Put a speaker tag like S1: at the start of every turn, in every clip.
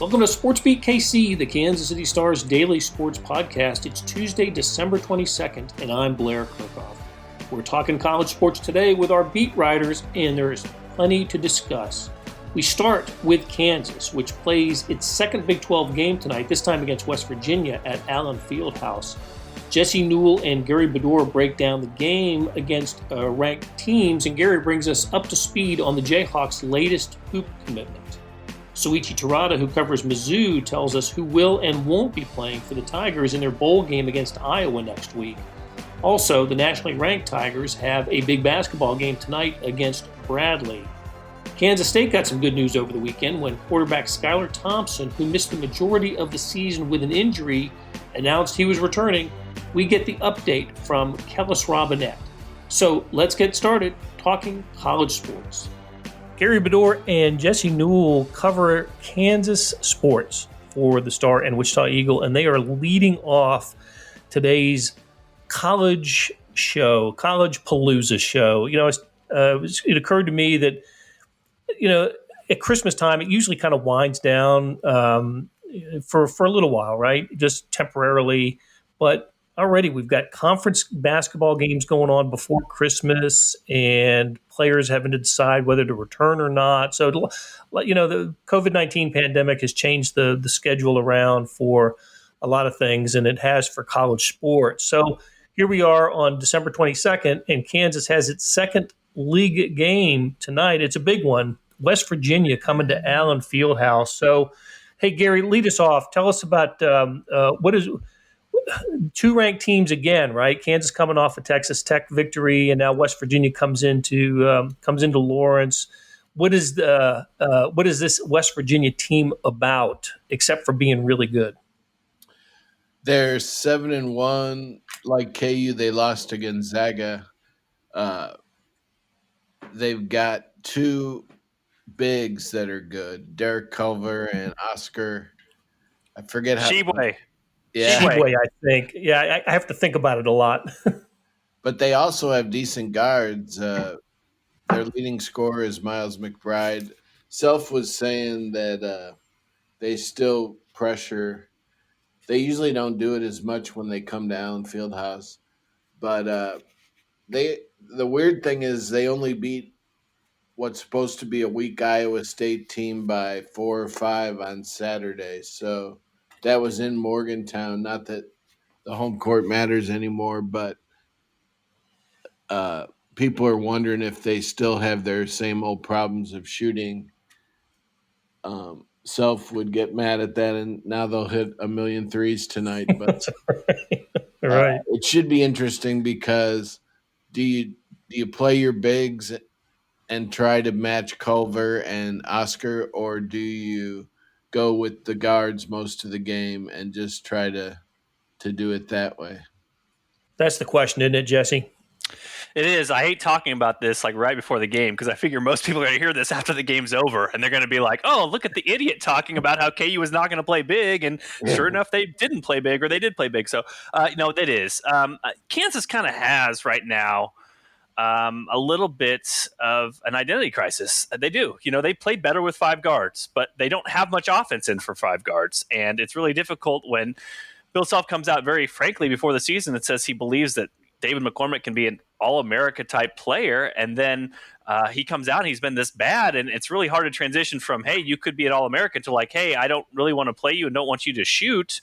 S1: Welcome to SportsBeat KC, the Kansas City Star's daily sports podcast. It's Tuesday, December 22nd, and I'm Blair Kerkhoff. We're talking college sports today with our beat writers, and there's plenty to discuss. We start with Kansas, which plays its second Big 12 game tonight, this time against West Virginia at Allen Fieldhouse. Jesse Newell and Gary Bedore break down the game against ranked teams, and Gary brings us up to speed on the Jayhawks' latest hoop commitment. Souichi Terada, who covers Mizzou, tells us who will and won't be playing for the Tigers in their bowl game against Iowa next week. Also, the nationally ranked Tigers have a big basketball game tonight against Bradley. Kansas State got some good news over the weekend when quarterback Skylar Thompson, who missed the majority of the season with an injury, announced he was returning. We get the update from Kellis Robinett. So let's get started talking college sports. Gary Bedore and Jesse Newell cover Kansas sports for the Star and Wichita Eagle, and they are leading off today's college Palooza show. It occurred to me that, at Christmas time, it usually kind of winds down for a little while, right? Just temporarily. But already we've got conference basketball games going on before Christmas and players having to decide whether to return or not. So, the COVID-19 pandemic has changed the schedule around for a lot of things, and it has for college sports. So here we are on December 22nd, and Kansas has its second league game tonight. It's a big one. West Virginia coming to Allen Fieldhouse. So, hey, Gary, lead us off. Tell us about what is – two ranked teams again, right? Kansas coming off a Texas Tech victory, and now West Virginia comes into Lawrence. What is this West Virginia team about, except for being really good?
S2: They're 7-1. Like KU, they lost to Gonzaga. They've got two bigs that are good, Derek Culver and Oscar. I forget how.
S3: Sheboy.
S2: Yeah.
S1: Sheboy, I think. Yeah, I have to think about it a lot.
S2: But they also have decent guards. Their leading scorer is Miles McBride. Self was saying that they still pressure. They usually don't do it as much when they come to Allen Fieldhouse. But the weird thing is they only beat what's supposed to be a weak Iowa State team by 4 or 5 on Saturday. So that was in Morgantown. Not that the home court matters anymore, but people are wondering if they still have their same old problems of shooting. Self would get mad at that, and now they'll hit 1 million threes tonight. But
S1: right.
S2: It should be interesting because do you play your bigs and try to match Culver and Oscar, or do you go with the guards most of the game and just try to do it that way?
S1: That's the question, isn't it, Jesse?
S3: It is. I hate talking about this right before the game because I figure most people are going to hear this after the game's over and they're going to be like, oh, look at the idiot talking about how KU is not going to play big. And sure enough, they didn't play big, or they did play big. So, it is. Kansas kind of has right now a little bit of an identity crisis. They do. They play better with 5 guards, but they don't have much offense in for 5 guards. And it's really difficult when Bill Self comes out very frankly before the season and says he believes that David McCormick can be an All-America type player, and then he comes out and he's been this bad, and it's really hard to transition from, hey, you could be an All-American to like, hey, I don't really want to play you and don't want you to shoot,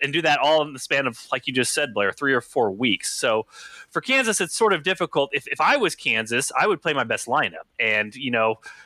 S3: and do that all in the span of, like you just said, Blair, 3 or 4 weeks. So for Kansas, it's sort of difficult. If I was Kansas, I would play my best lineup. And,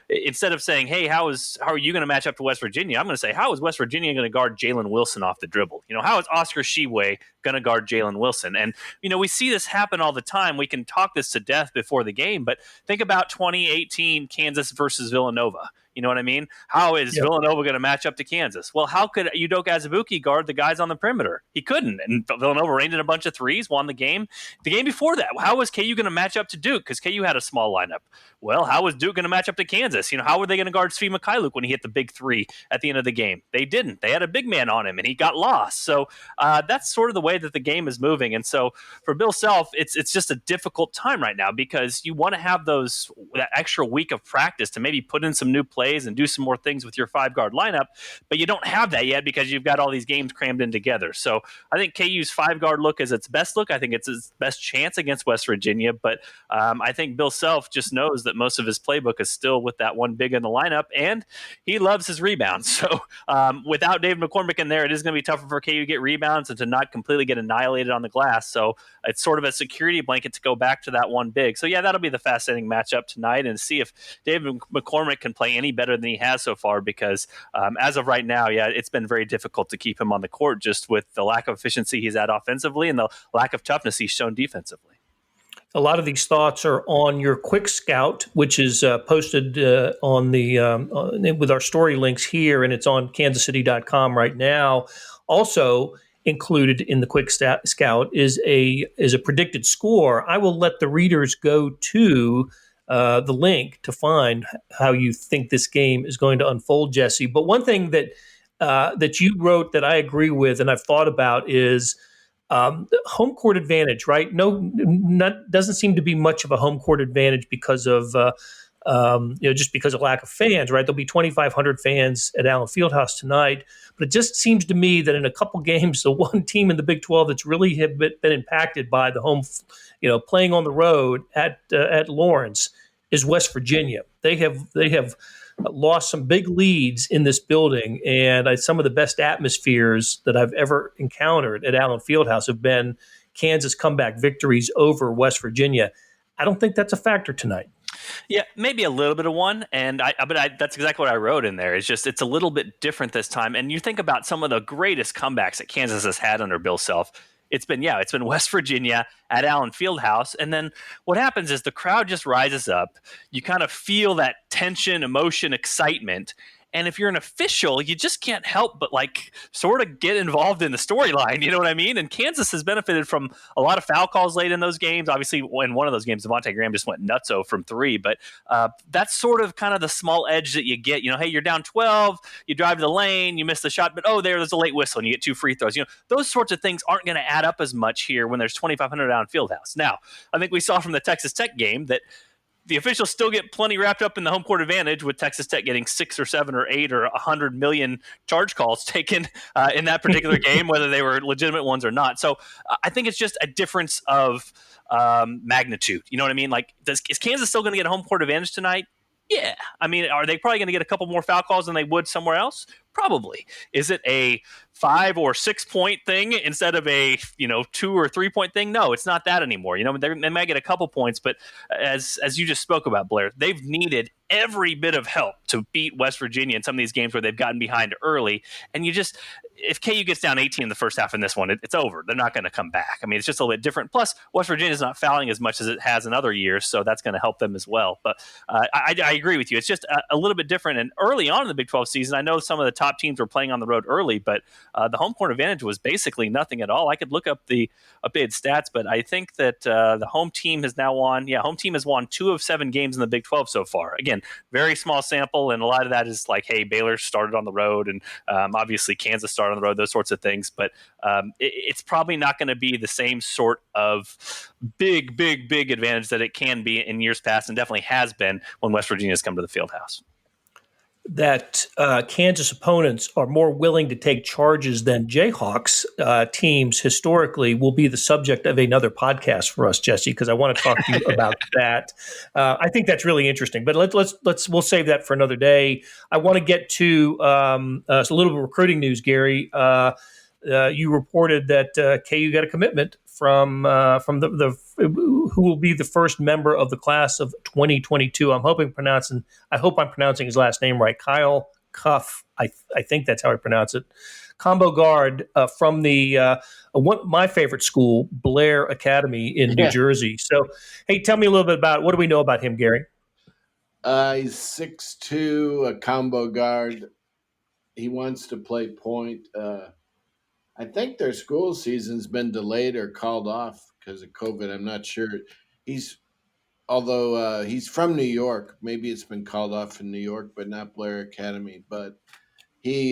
S3: instead of saying, hey, how are you going to match up to West Virginia? I'm going to say, how is West Virginia going to guard Jalen Wilson off the dribble? How is Oscar Sheboy going to guard Jalen Wilson? And, we see this happen all the time. We can talk this to death before the game, but think about 2018 Kansas versus Villanova. You know what I mean? How is Villanova going to match up to Kansas? Well, how could Udoka Azubuike guard the guys on the perimeter? He couldn't. And Villanova rained in a bunch of threes, won the game. The game before that, how was KU going to match up to Duke? Because KU had a small lineup. Well, how was Duke going to match up to Kansas? How were they going to guard Svi Mikhailuk when he hit the big 3 at the end of the game? They didn't. They had a big man on him, and he got lost. So that's sort of the way that the game is moving. And so for Bill Self, it's just a difficult time right now because you want to have that extra week of practice to maybe put in some new players plays and do some more things with your 5-guard lineup, but you don't have that yet because you've got all these games crammed in together. So I think KU's 5-guard look is its best look. I think it's its best chance against West Virginia, but I think Bill Self just knows that most of his playbook is still with that one big in the lineup, and he loves his rebounds. So without David McCormick in there, it is going to be tougher for KU to get rebounds and to not completely get annihilated on the glass. So it's sort of a security blanket to go back to that one big. So yeah, that'll be the fascinating matchup tonight, and see if David McCormick can play any better than he has so far, because as of right now, yeah, it's been very difficult to keep him on the court just with the lack of efficiency he's had offensively and the lack of toughness he's shown defensively.
S1: A lot of these thoughts are on your Quick Scout, which is posted on the with our story links here, and it's on kansascity.com right now. Also included in the Quick Scout is a predicted score. I will let the readers go to the link to find how you think this game is going to unfold, Jesse. But one thing that you wrote that I agree with and I've thought about is home court advantage, right? Doesn't seem to be much of a home court advantage because of just because of lack of fans, right? There'll be 2,500 fans at Allen Fieldhouse tonight, but it just seems to me that in a couple games, the one team in the Big 12 that's really have been impacted by the home, playing on the road at Lawrence is West Virginia. They have lost some big leads in this building, and some of the best atmospheres that I've ever encountered at Allen Fieldhouse have been Kansas comeback victories over West Virginia. I don't think that's a factor tonight.
S3: Yeah, maybe a little bit of one, but that's exactly what I wrote in there. It's just it's a little bit different this time. And you think about some of the greatest comebacks that Kansas has had under Bill Self. It's been West Virginia at Allen Fieldhouse. And then what happens is the crowd just rises up. You kind of feel that tension, emotion, excitement. And if you're an official, you just can't help but sort of get involved in the storyline. You know what I mean? And Kansas has benefited from a lot of foul calls late in those games. Obviously, in one of those games, Devontae Graham just went nutso from 3. But that's sort of kind of the small edge that you get. Hey, you're down 12, you drive to the lane, you miss the shot, but there's a late whistle and you get 2 free throws. Those sorts of things aren't going to add up as much here when there's 2,500 down Fieldhouse. Now, I think we saw from the Texas Tech game that the officials still get plenty wrapped up in the home court advantage, with Texas Tech getting 6 or 7 or 8 or 100 million charge calls taken in that particular game, whether they were legitimate ones or not. So I think it's just a difference of magnitude. You know what I mean? Is Kansas still going to get a home court advantage tonight? Yeah. I mean, are they probably going to get a couple more foul calls than they would somewhere else? Probably. Is it a 5 or 6 point thing instead of a 2 or 3 point thing? No, it's not that anymore. They might get a couple points, but as you just spoke about, Blair, they've needed every bit of help to beat West Virginia in some of these games where they've gotten behind early. And if KU gets down 18 in the first half in this one, it's over. They're not going to come back. I mean, it's just a little bit different. Plus, West Virginia is not fouling as much as it has in other years, so that's going to help them as well. But I agree with you. It's just a little bit different. And early on in the Big 12 season, I know some of the top teams were playing on the road early, but the home court advantage was basically nothing at all. I could look up the updated stats, but I think that the home team has now won. Yeah, home team has won 2 of 7 games in the Big 12 so far. Again, very small sample, and a lot of that is hey, Baylor started on the road, and obviously Kansas started on the road, those sorts of things. But it's probably not going to be the same sort of big advantage that it can be in years past, and definitely has been when West Virginia has come to the Fieldhouse.
S1: That Kansas opponents are more willing to take charges than Jayhawks teams historically will be the subject of another podcast for us, Jesse, because I want to talk to you about that. I think that's really interesting, but we'll save that for another day. I want to get to a little bit of recruiting news, Gary. You reported that KU got a commitment from the who will be the first member of the class of 2022. I hope I'm pronouncing his last name right. Kyle Cuff. I think that's how I pronounce it. Combo guard from the my favorite school, Blair Academy in New Jersey. So, hey, tell me a little bit about what do we know about him, Gary?
S2: He's 6'2", a combo guard. He wants to play point. I think their school season's been delayed or called off because of COVID. I'm not sure. Although he's from New York, maybe it's been called off in New York, but not Blair Academy. But he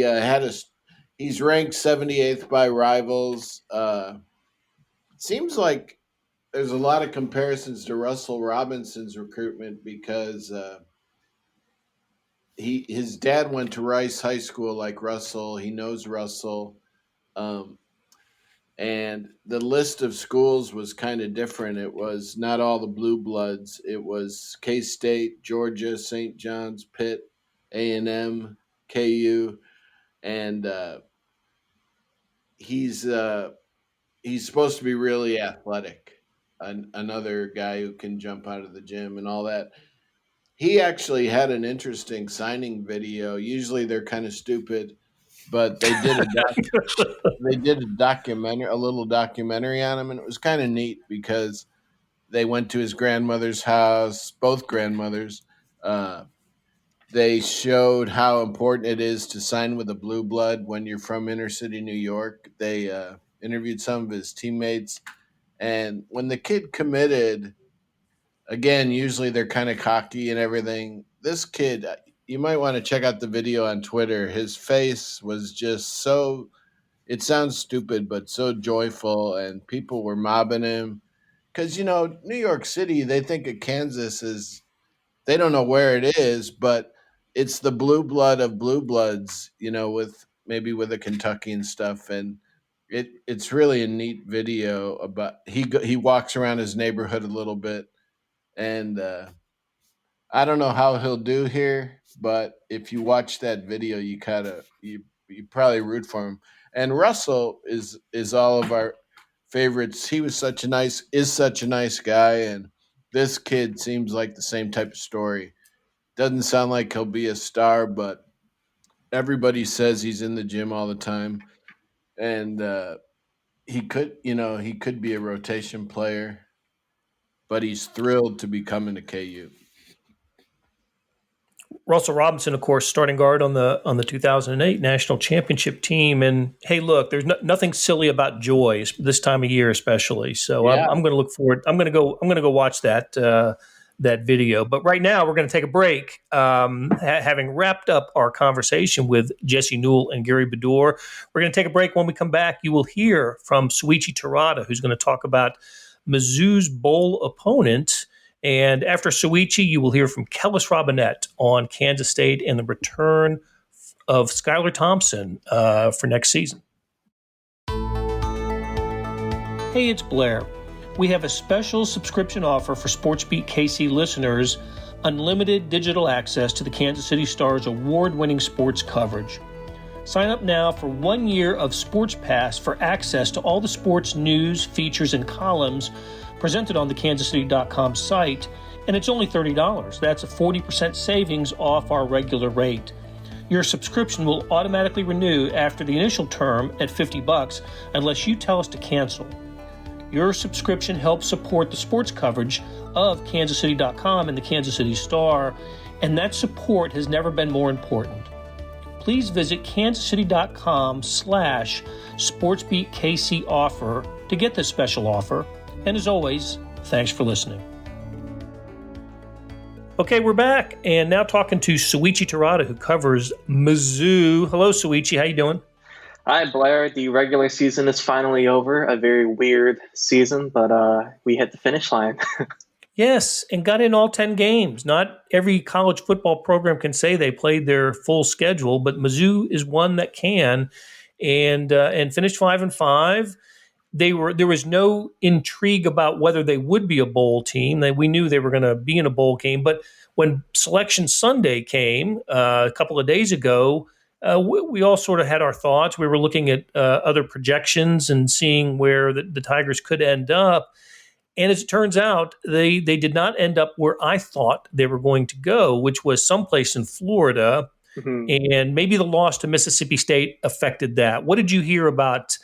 S2: he's ranked 78th by Rivals. Seems like there's a lot of comparisons to Russell Robinson's recruitment because his dad went to Rice High School like Russell. He knows Russell. And the list of schools was kind of different. It was not all the blue bloods. It was K-State, Georgia, St. John's, Pitt, A&M, KU, and he's supposed to be really athletic. Another guy who can jump out of the gym and all that. He actually had an interesting signing video. Usually they're kind of stupid, but they did a little documentary on him, and it was kind of neat because they went to his grandmother's house, both grandmothers. They showed how important it is to sign with a blue blood when you're from inner city New York. They interviewed some of his teammates, and when the kid committed, again, usually they're kind of cocky and everything. This kid, you might want to check out the video on Twitter. His face was just so, it sounds stupid, but so joyful, and people were mobbing him. Because, New York City, they think of Kansas as, they don't know where it is, but it's the blue blood of blue bloods, with a Kentucky and stuff. And it's really a neat video about, he walks around his neighborhood a little bit. And I don't know how he'll do here, but if you watch that video, you probably root for him. And Russell is all of our favorites. He is such a nice guy, and this kid seems like the same type of story. Doesn't sound like he'll be a star, but everybody says he's in the gym all the time, and he could be a rotation player. But he's thrilled to be coming to KU.
S1: Russell Robinson, of course, starting guard on the 2008 national championship team. And hey, look, there's nothing silly about joy this time of year, especially. So yeah. I'm going to look forward. I'm going to go watch that video. But right now, we're going to take a break. Having wrapped up our conversation with Jesse Newell and Gary Bedore, we're going to take a break. When we come back, you will hear from Souichi Terada, who's going to talk about Mizzou's bowl opponent. And after Souichi, you will hear from Kellis Robinett on Kansas State and the return of Skylar Thompson for next season. Hey, it's Blair. We have a special subscription offer for SportsBeat KC listeners, unlimited digital access to the Kansas City Star's award-winning sports coverage. Sign up now for 1 year of Sports Pass for access to all the sports news, features, and columns presented on the kansascity.com site, and it's only $30. That's a 40% savings off our regular rate. Your subscription will automatically renew after the initial term at $50 unless you tell us to cancel. Your subscription helps support the sports coverage of kansascity.com and the Kansas City Star, and that support has never been more important. Please visit kansascity.com/SportsBeatKC offer to get this special offer. And as always, thanks for listening. Okay, we're back, and now talking to Souichi Terada, who covers Mizzou. Hello, Souichi. How you doing?
S4: Hi, Blair. The regular season is finally over. A very weird season, but we hit the finish line.
S1: Yes, and got in all 10 games. Not every college football program can say they played their full schedule, but Mizzou is one that can, and finished 5-5. There was no intrigue about whether they would be a bowl team. We knew they were going to be in a bowl game, but when Selection Sunday came a couple of days ago, we all sort of had our thoughts. We were looking at other projections and seeing where the Tigers could end up. And as it turns out, they did not end up where I thought they were going to go, which was someplace in Florida. Mm-hmm. And maybe the loss to Mississippi State affected that. What did you hear about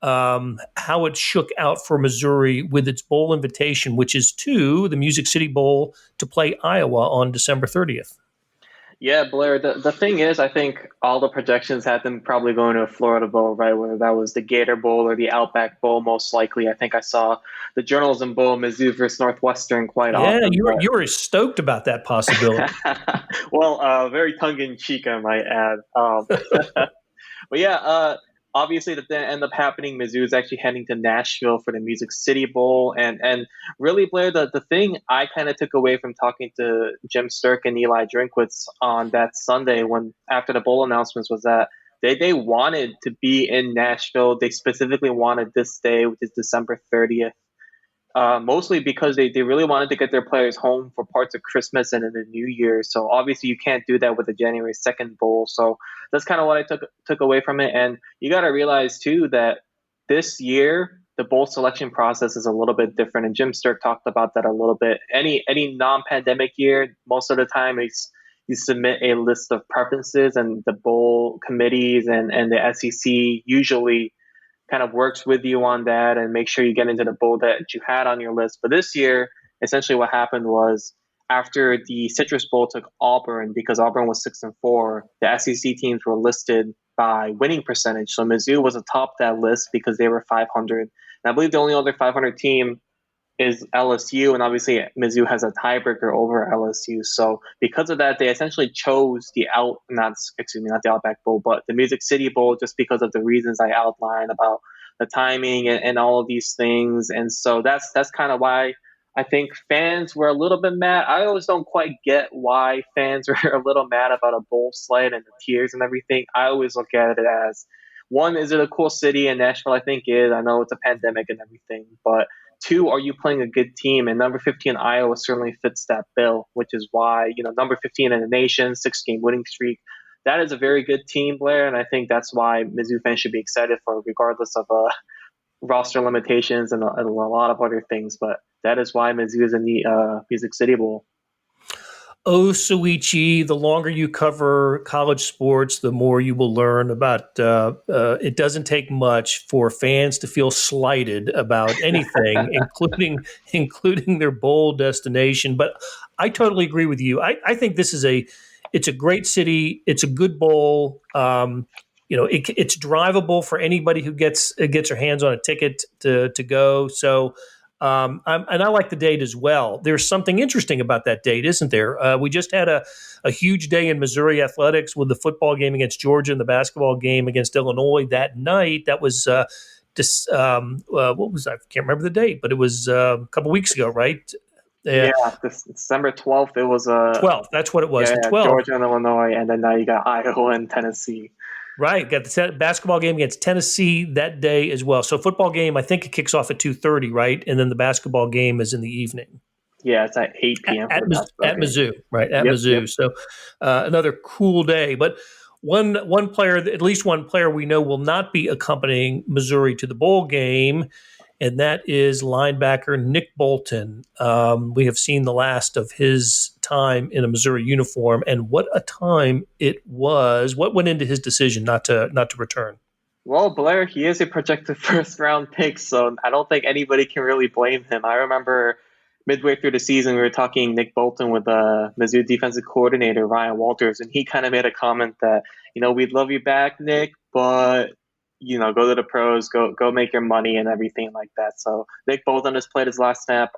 S1: how it shook out for Missouri with its bowl invitation, which is to the Music City Bowl to play Iowa on December 30th?
S4: Yeah, Blair, the thing is, I think all the projections had them probably going to a Florida Bowl, right? Whether that was the Gator Bowl or the Outback Bowl, most likely. I think I saw the Journalism Bowl, Mizzou versus Northwestern quite often.
S1: Yeah, you were stoked about that possibility.
S4: Well, very tongue-in-cheek, I might add. But yeah, obviously that then end up happening. Mizzou is actually heading to Nashville for the Music City Bowl, and really, Blair, the thing I kind of took away from talking to Jim Sturk and Eli Drinkwitz on that Sunday when after the bowl announcements was that they wanted to be in Nashville. They specifically wanted this day, which is December 30th. Mostly because they really wanted to get their players home for parts of Christmas and in the New Year. So obviously you can't do that with the January 2nd bowl. So that's kind of what I took away from it. And you got to realize too that this year the bowl selection process is a little bit different. And Jim Sturk talked about that a little bit. Any non-pandemic year, most of the time you submit a list of preferences, and the bowl committees and the SEC usually kind of works with you on that and make sure you get into the bowl that you had on your list. But this year, essentially what happened was after the Citrus Bowl took Auburn, because Auburn was 6-4, the SEC teams were listed by winning percentage. So Mizzou was atop that list because they were 500. And I believe the only other 500 team is LSU, and obviously Mizzou has a tiebreaker over LSU. So because of that, they essentially chose not the Outback Bowl, but the Music City Bowl, just because of the reasons I outlined about the timing and all of these things. And so that's kind of why I think fans were a little bit mad. I always don't quite get why fans were a little mad about a bowl slate and the tiers and everything. I always look at it as, one, is it a cool city? And Nashville, I think, is. I know it's a pandemic and everything, but two, are you playing a good team? And number 15, Iowa certainly fits that bill, which is why, number 15 in the nation, 6-game winning streak. That is a very good team, Blair, and I think that's why Mizzou fans should be excited for, regardless of roster limitations and a lot of other things. But that is why Mizzou is in the Music City Bowl.
S1: Oh, Souichi, the longer you cover college sports, the more you will learn about it doesn't take much for fans to feel slighted about anything, including their bowl destination. But I totally agree with you. I think this is it's a great city. It's a good bowl. It's drivable for anybody who gets their hands on a ticket to go. So. And I like the date as well. There's something interesting about that date, isn't there? We just had a huge day in Missouri athletics with the football game against Georgia and the basketball game against Illinois that night. That was what was I can't remember the date, but it was a couple weeks ago, right?
S4: Yeah, December 12th. It was
S1: 12th. That's what it was.
S4: Yeah,
S1: the 12th.
S4: Georgia and Illinois, and then now you got Iowa and Tennessee.
S1: Right, got the basketball game against Tennessee that day as well. So football game, I think it kicks off at 2:30, right? And then the basketball game is in the evening.
S4: Yeah, it's at 8 p.m.
S1: At Mizzou, right? At Mizzou. Yep. So another cool day. But one player, at least one player we know will not be accompanying Missouri to the bowl game, and that is linebacker Nick Bolton. We have seen the last of his time in a Missouri uniform, and what a time it was. What went into his decision not to return?
S4: Well, Blair, he is a projected first-round pick, so I don't think anybody can really blame him. I remember midway through the season, we were talking Nick Bolton with Mizzou defensive coordinator Ryan Walters, and he kind of made a comment that, we'd love you back, Nick, but go to the pros, go make your money and everything like that. So Nick Bolton has played his last snap.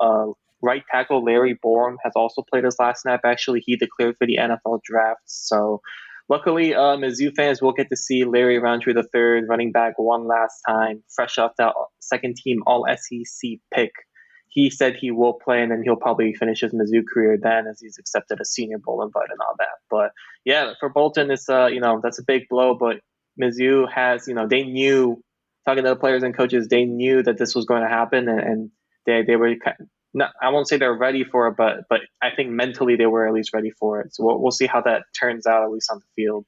S4: Right tackle Larry Borum has also played his last snap. Actually, he declared for the NFL draft. So luckily, Mizzou fans will get to see Larry Roundtree III, running back, one last time, fresh off that second-team All-SEC pick. He said he will play, and then he'll probably finish his Mizzou career then, as he's accepted a Senior Bowl invite and all that. But yeah, for Bolton, it's that's a big blow. But Mizzou has, they knew, talking to the players and coaches, they knew that this was going to happen, and they were I won't say they're ready for it, but I think mentally they were at least ready for it. So we'll see how that turns out, at least on the field.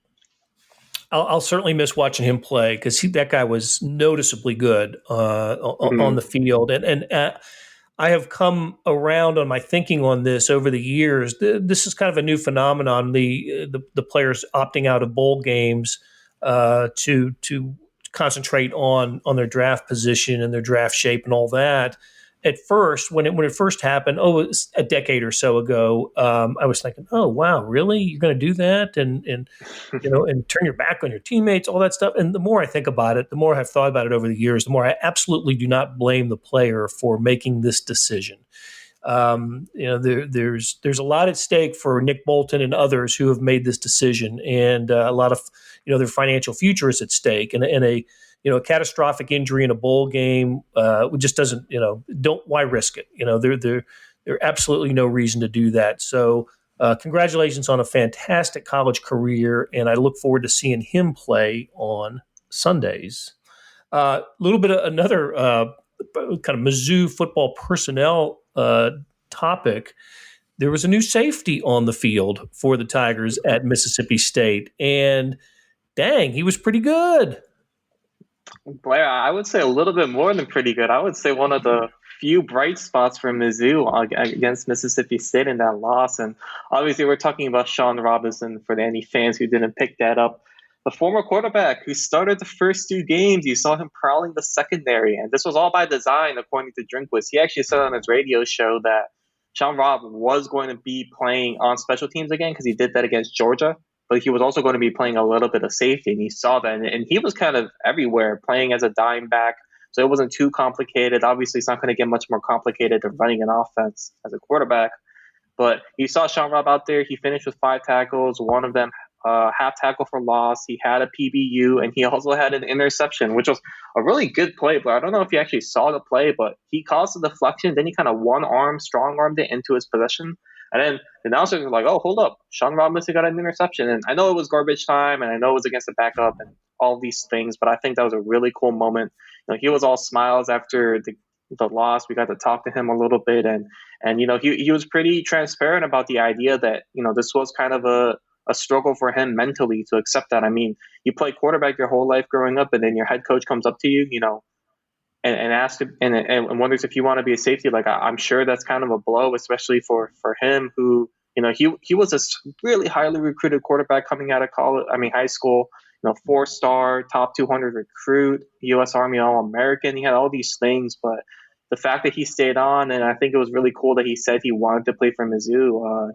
S1: I'll certainly miss watching him play because that guy was noticeably good on the field, and I have come around on my thinking on this over the years. This is kind of a new phenomenon: the players opting out of bowl games to concentrate on their draft position and their draft shape and all that. At first, when it first happened, it was a decade or so ago, I was thinking, oh, wow, really? You're going to do that and and turn your back on your teammates, all that stuff. And the more I think about it, the more I've thought about it over the years, the more I absolutely do not blame the player for making this decision. There's a lot at stake for Nick Bolton and others who have made this decision, and a lot of their financial future is at stake, and a a catastrophic injury in a bowl game just doesn't, why risk it? There absolutely no reason to do that. So congratulations on a fantastic college career, and I look forward to seeing him play on Sundays. A little bit of another kind of Mizzou football personnel topic. There was a new safety on the field for the Tigers at Mississippi State, and dang, he was pretty good.
S4: Blair, I would say a little bit more than pretty good. I would say one of the few bright spots for Mizzou against Mississippi State in that loss. And obviously, we're talking about Sean Robinson for any fans who didn't pick that up. The former quarterback who started the first 2 games, you saw him prowling the secondary. And this was all by design, according to Drinkwitz. He actually said on his radio show that Sean Rob was going to be playing on special teams again because he did that against Georgia. But he was also going to be playing a little bit of safety, and he saw that. And he was kind of everywhere, playing as a dime back, so it wasn't too complicated. Obviously, it's not going to get much more complicated than running an offense as a quarterback. But you saw Sean Robb out there. He finished with 5 tackles, one of them half tackle for loss. He had a PBU, and he also had an interception, which was a really good play. But I don't know if you actually saw the play, but he caused the deflection. Then he kind of strong-armed it into his possession. And then the announcers were like, oh, hold up. Sean Robinson got an interception. And I know it was garbage time, and I know it was against the backup and all these things, but I think that was a really cool moment. He was all smiles after the loss. We got to talk to him a little bit. And he was pretty transparent about the idea that, this was kind of a struggle for him mentally to accept that. I mean, you play quarterback your whole life growing up, and then your head coach comes up to you, and asks and wonders if you want to be a safety. Like, I'm sure that's kind of a blow, especially for him, who he was a really highly recruited quarterback coming out of high school. 4-star, top 200 recruit, U.S. Army All-American. He had all these things, but the fact that he stayed on, and I think it was really cool that he said he wanted to play for Mizzou.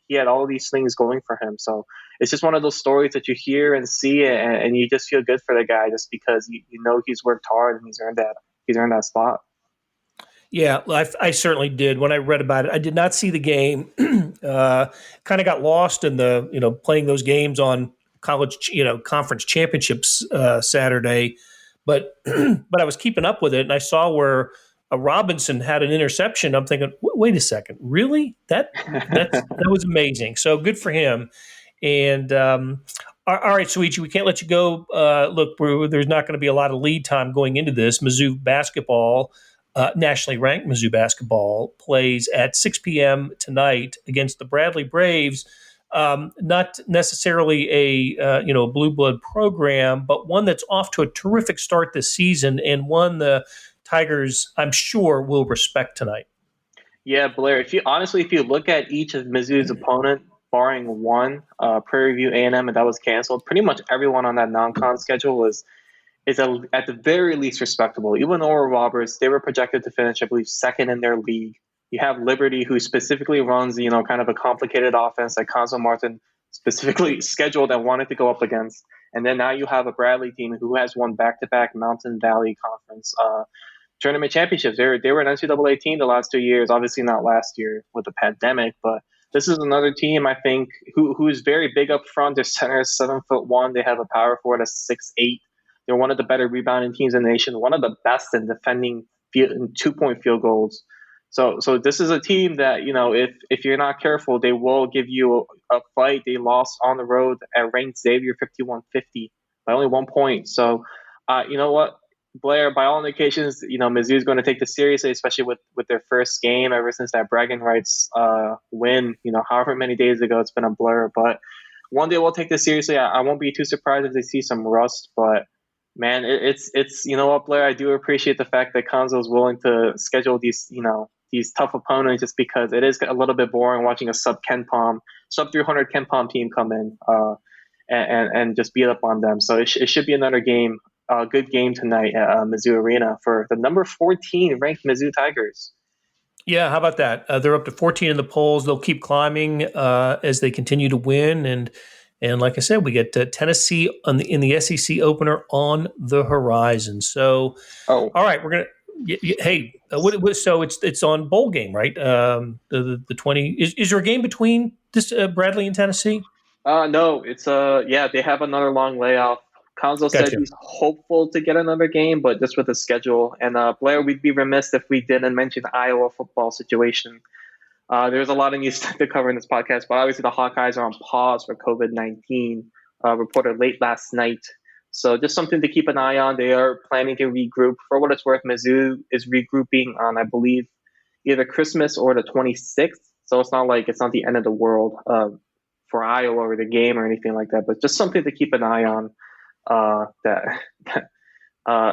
S4: He had all these things going for him. So it's just one of those stories that you hear and see, and you just feel good for the guy just because he's worked hard and he's earned that spot.
S1: Yeah, I certainly did. When I read about it, I did not see the game. Kind of got lost in the playing those games on college conference championships Saturday, but I was keeping up with it, and I saw where Robinson had an interception. I'm thinking, wait a second, really? That was amazing. So good for him. And all right, Souichi, we can't let you go. Look, there's not going to be a lot of lead time going into this. Mizzou basketball, nationally ranked Mizzou basketball, plays at 6 p.m. tonight against the Bradley Braves. Not necessarily a blue blood program, but one that's off to a terrific start this season, and one the Tigers, I'm sure, will respect tonight.
S4: Yeah, Blair. If you look at each of Mizzou's opponent, barring one, Prairie View A&M, and that was canceled, pretty much everyone on that non-con schedule is at the very least respectable. Even Oral Roberts, they were projected to finish, I believe, second in their league. You have Liberty, who specifically runs, kind of a complicated offense that Conzo Martin specifically scheduled and wanted to go up against. And then now you have a Bradley team who has won back-to-back Mountain Valley Conference tournament championships. They were an NCAA team the last 2 years, obviously not last year with the pandemic, but this is another team, I think, who's very big up front. Their center is 7'1". They have a power forward at 6'8". They're one of the better rebounding teams in the nation, one of the best in defending 2-point field goals. So this is a team that, if you're not careful, they will give you a fight. They lost on the road at ranked Xavier 51-50 by only 1 point. So, you know what, Blair, by all indications, Mizzou is going to take this seriously, especially with their first game ever since that bragging rights win, however many days ago. It's been a blur. But one day we'll take this seriously. I won't be too surprised if they see some rust, but man, it's what, Blair, I do appreciate the fact that Conzo is willing to schedule these tough opponents, just because it is a little bit boring watching a sub 300 KenPom team come in and just beat up on them. So it should be another game, a good game tonight at Mizzou Arena for the number 14 ranked Mizzou Tigers.
S1: Yeah, how about that? They're up to 14 in the polls. They'll keep climbing as they continue to win. And like I said, we get Tennessee in the SEC opener on the horizon. So, all right, we're gonna. Hey, so it's on bowl game, right? The 20 is there a game between this Bradley and Tennessee?
S4: No, it's they have another long layoff Conzo said he's hopeful to get another game, but just with the schedule. And Blair, we'd be remiss if we didn't mention the Iowa football situation. There's a lot of news to cover in this podcast, but obviously the Hawkeyes are on pause for COVID-19, reported late last night. So just something to keep an eye on. They are planning to regroup. For what it's worth, Mizzou is regrouping on, I believe, either Christmas or the 26th. So it's not like it's not the end of the world for Iowa or the game or anything like that, but just something to keep an eye on.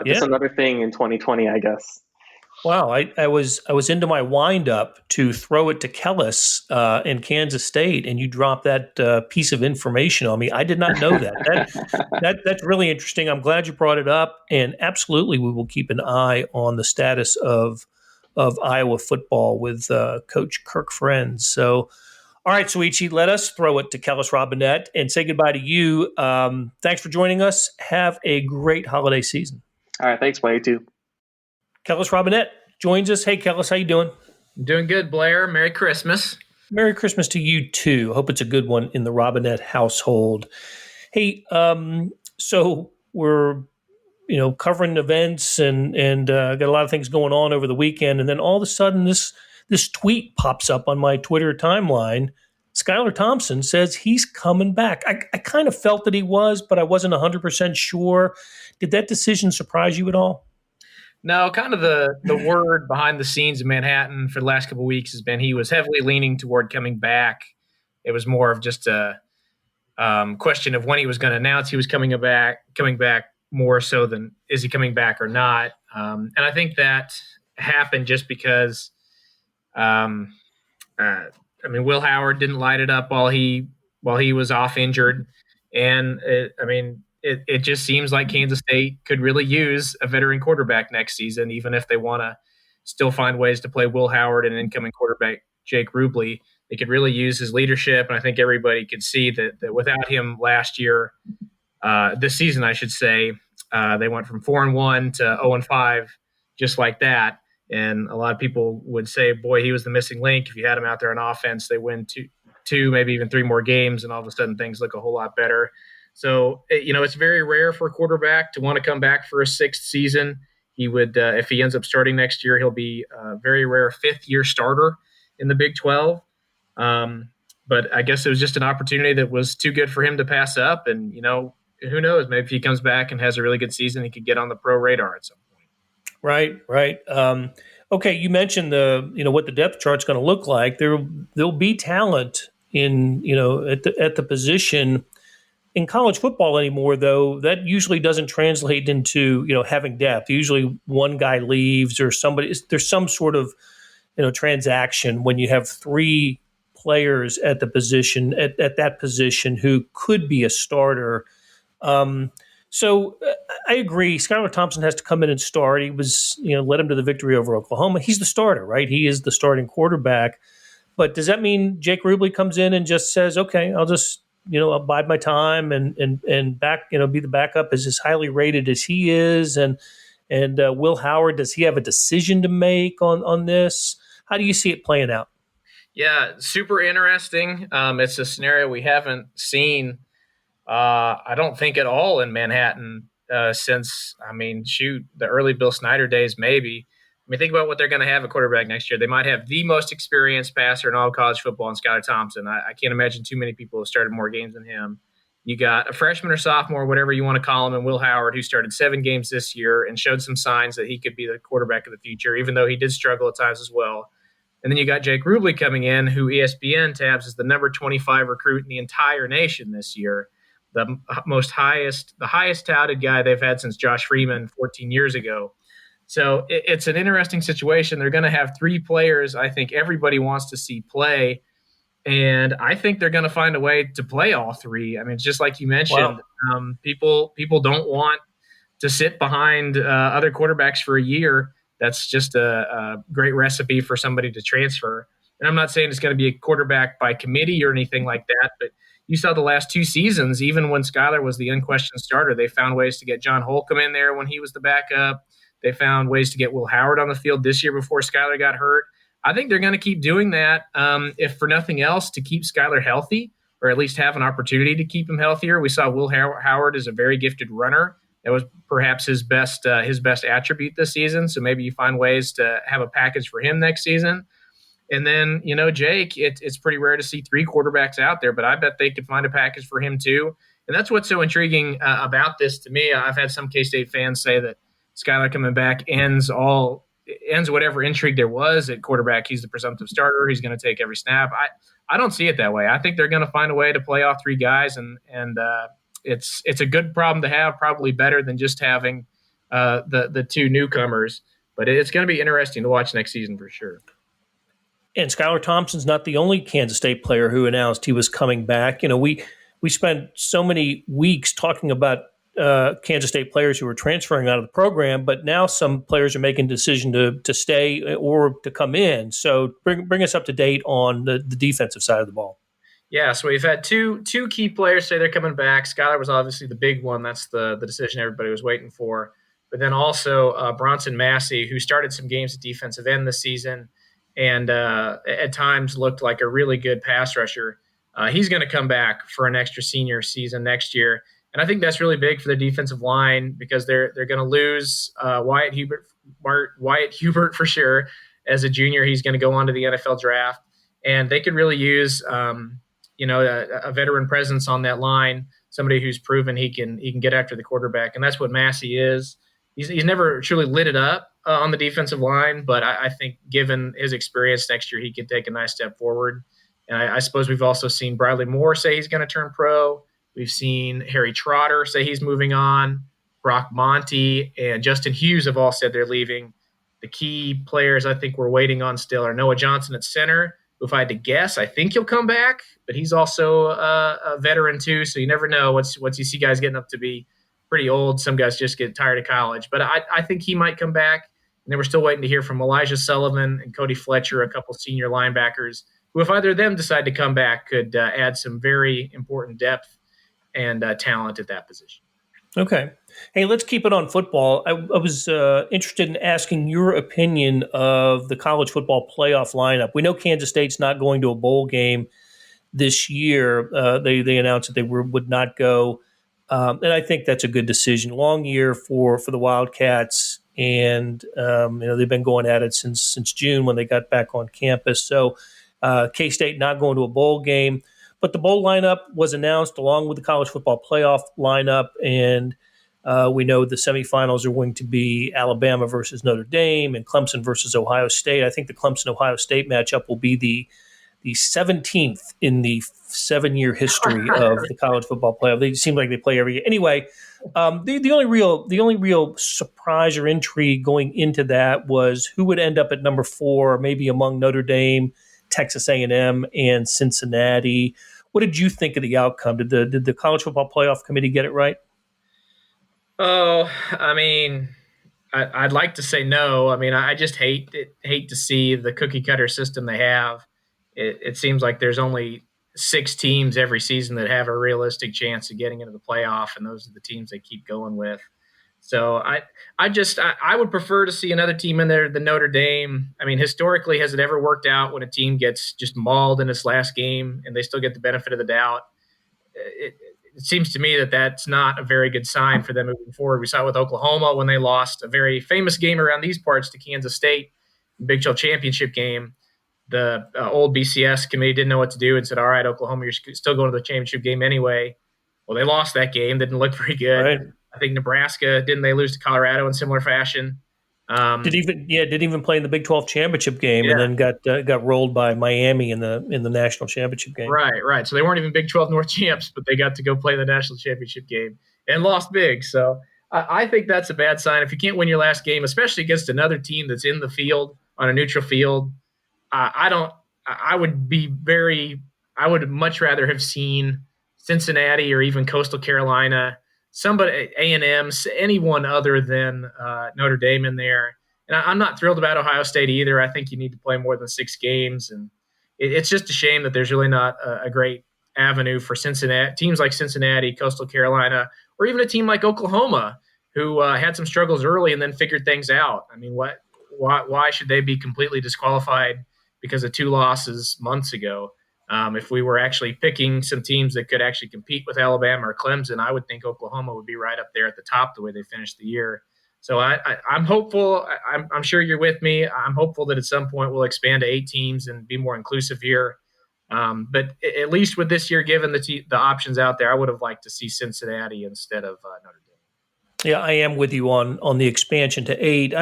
S4: Just another thing in 2020, I guess.
S1: Wow, I was into my windup to throw it to Kellis in Kansas State, and you dropped that piece of information on me. I did not know that. That's really interesting. I'm glad you brought it up, and absolutely, we will keep an eye on the status of Iowa football with Coach Kirk Friends. So, all right, Souichi, let us throw it to Kellis Robinett and say goodbye to you. Thanks for joining us. Have a great holiday season.
S4: All right, thanks, Blair, too.
S1: Kellis Robinett joins us. Hey, Kellis, how you doing?
S5: I'm doing good, Blair. Merry Christmas.
S1: Merry Christmas to you, too. I hope it's a good one in the Robinett household. Hey, so we're covering events and got a lot of things going on over the weekend, and then all of a sudden this tweet pops up on my Twitter timeline. Skylar Thompson says he's coming back. I kind of felt that he was, but I wasn't 100% sure. Did that decision surprise you at all?
S5: No, kind of the word behind the scenes in Manhattan for the last couple of weeks has been he was heavily leaning toward coming back. It was more of just a question of when he was going to announce he was coming back more so than is he coming back or not. And I think that happened just because, Will Howard didn't light it up while he was off injured, and it just seems like Kansas State could really use a veteran quarterback next season, even if they want to still find ways to play Will Howard and incoming quarterback Jake Rubley. They could really use his leadership, and I think everybody could see that without him last year, this season, I should say, they went from 4-1 to 0-5, just like that. And a lot of people would say, boy, he was the missing link. If you had him out there on offense, they win two, maybe even 3 more games, and all of a sudden things look a whole lot better. So, it's very rare for a quarterback to want to come back for a 6th season. He would, if he ends up starting next year, he'll be a very rare 5th-year starter in the Big 12. But I guess it was just an opportunity that was too good for him to pass up. And, who knows? Maybe if he comes back and has a really good season, he could get on the pro radar at some point.
S1: Right. Okay, you mentioned what the depth chart's going to look like. There'll be talent in at the position. In college football anymore, though, that usually doesn't translate into having depth. Usually, one guy leaves or there's some sort of transaction when you have 3 players at the position at that position who could be a starter. So I agree. Skylar Thompson has to come in and start. He was led him to the victory over Oklahoma. He's the starter, right? He is the starting quarterback. But does that mean Jake Rubley comes in and just says, "Okay, I'll just abide my time and back, be the backup as highly rated as he is." And Will Howard, does he have a decision to make on this? How do you see it playing out?
S5: Yeah, super interesting. It's a scenario we haven't seen, I don't think at all in Manhattan since, the early Bill Snyder days, maybe. Think about what they're going to have at quarterback next year. They might have the most experienced passer in all of college football in Skylar Thompson. I can't imagine too many people have started more games than him. You got a freshman or sophomore, whatever you want to call him, and Will Howard, who started 7 games this year and showed some signs that he could be the quarterback of the future, even though he did struggle at times as well. And then you got Jake Rubley coming in, who ESPN tabs as the number 25 recruit in the entire nation this year, the highest touted guy they've had since Josh Freeman 14 years ago. So it's an interesting situation. They're going to have 3 players I think everybody wants to see play, and I think they're going to find a way to play all 3. It's just like you mentioned. Wow. People don't want to sit behind other quarterbacks for a year. That's just a great recipe for somebody to transfer. And I'm not saying it's going to be a quarterback by committee or anything like that, but you saw the last 2 seasons, even when Skylar was the unquestioned starter, they found ways to get John Holcomb in there when he was the backup. They found ways to get Will Howard on the field this year before Skylar got hurt. I think they're going to keep doing that, if for nothing else, to keep Skylar healthy, or at least have an opportunity to keep him healthier. We saw Will Howard is a very gifted runner. That was perhaps his best attribute this season. So maybe you find ways to have a package for him next season. And then, Jake, it's pretty rare to see 3 quarterbacks out there, but I bet they could find a package for him too. And that's what's so intriguing about this to me. I've had some K-State fans say that Skylar coming back ends whatever intrigue there was at quarterback. He's the presumptive starter. He's going to take every snap. I don't see it that way. I think they're going to find a way to play off 3 guys, and it's a good problem to have, probably better than just having the 2 newcomers. But it's going to be interesting to watch next season for sure.
S1: And Skylar Thompson's not the only Kansas State player who announced he was coming back. We spent so many weeks talking about Kansas State players who were transferring out of the program, but now some players are making a decision to stay or to come in. So bring us up to date on the defensive side of the ball.
S5: Yeah, so we've had two key players say they're coming back. Skylar was obviously the big one. That's the decision everybody was waiting for. But then also Bronson Massey, who started some games at defensive end this season and at times looked like a really good pass rusher. He's going to come back for an extra senior season next year. And I think that's really big for the defensive line because they're going to lose Wyatt Hubert for sure. As a junior, he's going to go on to the NFL draft. And they could really use a veteran presence on that line, somebody who's proven he can get after the quarterback. And that's what Massey is. He's never truly lit it up on the defensive line, but I think given his experience next year, he could take a nice step forward. And I suppose we've also seen Bradley Moore say he's going to turn pro. We've seen Harry Trotter say he's moving on. Brock Monty and Justin Hughes have all said they're leaving. The key players I think we're waiting on still are Noah Johnson at center, who if I had to guess, I think he'll come back, but he's also a veteran too, so you never know. Once you see guys getting up to be pretty old, some guys just get tired of college. But I think he might come back. And then we're still waiting to hear from Elijah Sullivan and Cody Fletcher, a couple senior linebackers, who if either of them decide to come back could add some very important depth and talent at that position.
S1: Okay. Hey, let's keep it on football. I was interested in asking your opinion of the college football playoff lineup. We know Kansas State's not going to a bowl game this year. They announced that they would not go, and I think that's a good decision. Long year for the Wildcats, and they've been going at it since June when they got back on campus. So K-State not going to a bowl game. But the bowl lineup was announced along with the college football playoff lineup, and we know the semifinals are going to be Alabama versus Notre Dame and Clemson versus Ohio State. I think the Clemson-Ohio State matchup will be the 17th in the 7-year history of the college football playoff. They seem like they play every year. Anyway, the only real surprise or intrigue going into that was who would end up at number 4, maybe among Notre Dame, Texas A&M, and Cincinnati. What did you think of the outcome? Did the college football playoff committee get it right?
S5: Oh, I mean, I'd like to say no. I mean, I just hate to see the cookie cutter system they have. It seems like there's only 6 teams every season that have a realistic chance of getting into the playoff, and those are the teams they keep going with. So I would prefer to see another team in there than Notre Dame. I mean, historically, has it ever worked out when a team gets just mauled in its last game and they still get the benefit of the doubt? It seems to me that that's not a very good sign for them moving forward. We saw it with Oklahoma when they lost a very famous game around these parts to Kansas State, Big 12 championship game. The old BCS committee didn't know what to do and said, all right, Oklahoma, you're still going to the championship game anyway. Well, they lost that game. Didn't look very good. Right. I think Nebraska, didn't they lose to Colorado in similar fashion?
S1: Didn't even play in the Big 12 championship game, and then got rolled by Miami in the national championship game.
S5: Right. So they weren't even Big 12 North champs, but they got to go play the national championship game and lost big. So I think that's a bad sign. If you can't win your last game, especially against another team that's in the field on a neutral field, I would much rather have seen Cincinnati or even Coastal Carolina, somebody, A&M, anyone other than Notre Dame in there. And I'm not thrilled about Ohio State either. I think you need to play more than 6 games. And it's just a shame that there's really not a great avenue for Cincinnati, teams like Cincinnati, Coastal Carolina, or even a team like Oklahoma, who had some struggles early and then figured things out. I mean, why should they be completely disqualified because of 2 losses months ago? If we were actually picking some teams that could actually compete with Alabama or Clemson, I would think Oklahoma would be right up there at the top the way they finished the year. So I'm hopeful. I'm sure you're with me. I'm hopeful that at some point we'll expand to 8 teams and be more inclusive here. But at least with this year, given the options out there, I would have liked to see Cincinnati instead of Notre Dame.
S1: Yeah, I am with you on the expansion to 8.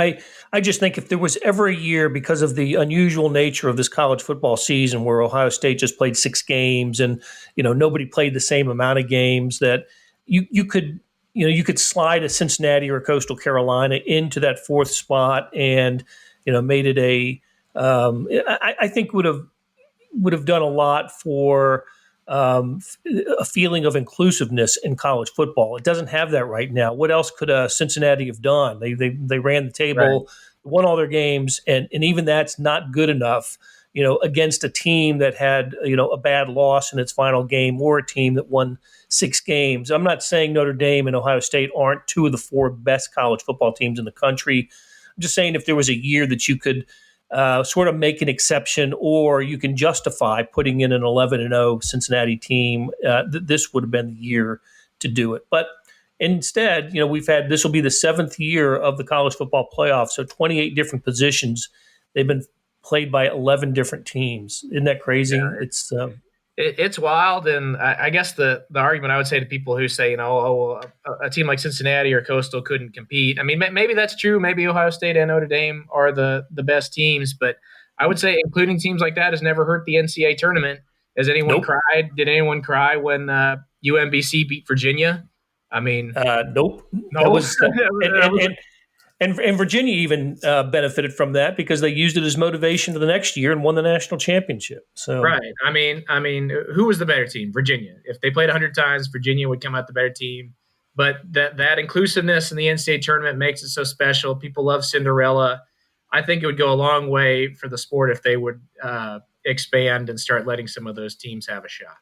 S1: I just think if there was ever a year, because of the unusual nature of this college football season where Ohio State just played 6 games and nobody played the same amount of games, that you could slide a Cincinnati or Coastal Carolina into that 4th spot and made it I think would have done a lot for a feeling of inclusiveness in college football. It doesn't have that right now. What else could Cincinnati have done? They ran the table, won all their games, and even that's not good enough, against a team that had a bad loss in its final game or a team that won 6 games. I'm not saying Notre Dame and Ohio State aren't 2 of the 4 best college football teams in the country. I'm just saying if there was a year that you could sort of make an exception, or you can justify putting in an 11-0 Cincinnati team, this would have been the year to do it. But instead, this will be the 7th year of the college football playoff, so 28 different positions. They've been played by 11 different teams. Isn't that crazy? Yeah.
S5: It's wild, and I guess the argument I would say to people who say, a team like Cincinnati or Coastal couldn't compete. I mean, maybe that's true. Maybe Ohio State and Notre Dame are the best teams, but I would say including teams like that has never hurt the NCAA tournament. Has anyone cried? Did anyone cry when UMBC beat Virginia? I mean,
S1: nope.
S5: No.
S1: That was, and Virginia even benefited from that because they used it as motivation to the next year and won the national championship. So
S5: right. I mean, who was the better team? Virginia. If they played 100 times, Virginia would come out the better team. But that inclusiveness in the NCAA tournament makes it so special. People love Cinderella. I think it would go a long way for the sport if they would expand and start letting some of those teams have a shot.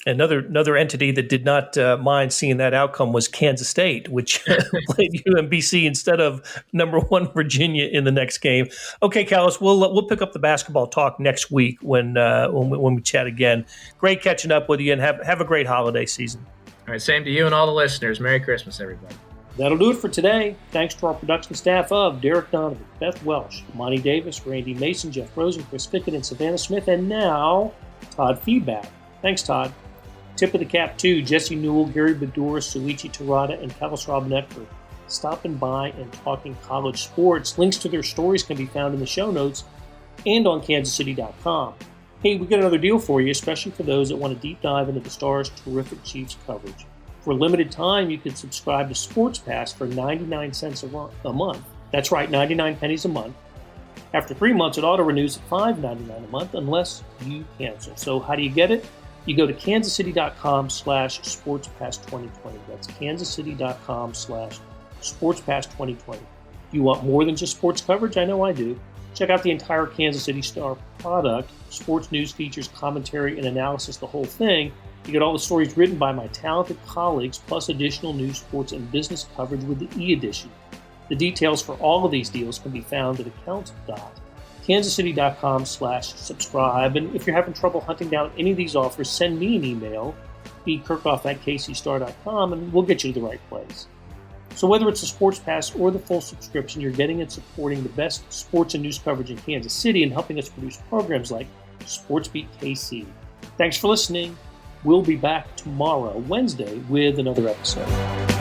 S1: Another entity that did not mind seeing that outcome was Kansas State, which played UMBC instead of number 1 Virginia in the next game. Okay, Kellis, we'll pick up the basketball talk next week when we chat again. Great catching up with you, and have a great holiday season.
S5: All right, same to you and all the listeners. Merry Christmas, everybody.
S1: That'll do it for today. Thanks to our production staff of Derek Donovan, Beth Welsh, Monty Davis, Randy Mason, Jeff Rosen, Chris Fickett, and Savannah Smith, and now Todd Feedback. Thanks, Todd. Tip of the cap to Jesse Newell, Gary Bedore, Souichi, Terada, and Kellis Robinett for stopping by and talking college sports. Links to their stories can be found in the show notes and on kansascity.com. Hey, we got another deal for you, especially for those that want to deep dive into the Stars' terrific Chiefs coverage. For a limited time, you can subscribe to Sports Pass for 99 cents a month. That's right, 99 pennies a month. After 3 months, it auto-renews at $5.99 a month unless you cancel. So how do you get it? You go to kansascity.com/SportsPass2020. That's kansascity.com/SportsPass2020. You want more than just sports coverage? I know I do. Check out the entire Kansas City Star product, sports news, features, commentary, and analysis, the whole thing. You get all the stories written by my talented colleagues, plus additional news, sports, and business coverage with the e-edition. The details for all of these deals can be found at account.kansascity.com/subscribe. And if you're having trouble hunting down any of these offers, send me an email, bkerkhoff@kcstar.com, and we'll get you to the right place. So whether it's a sports pass or the full subscription, you're getting and supporting the best sports and news coverage in Kansas City and helping us produce programs like SportsBeat KC. Thanks for listening. We'll be back tomorrow, Wednesday, with another episode.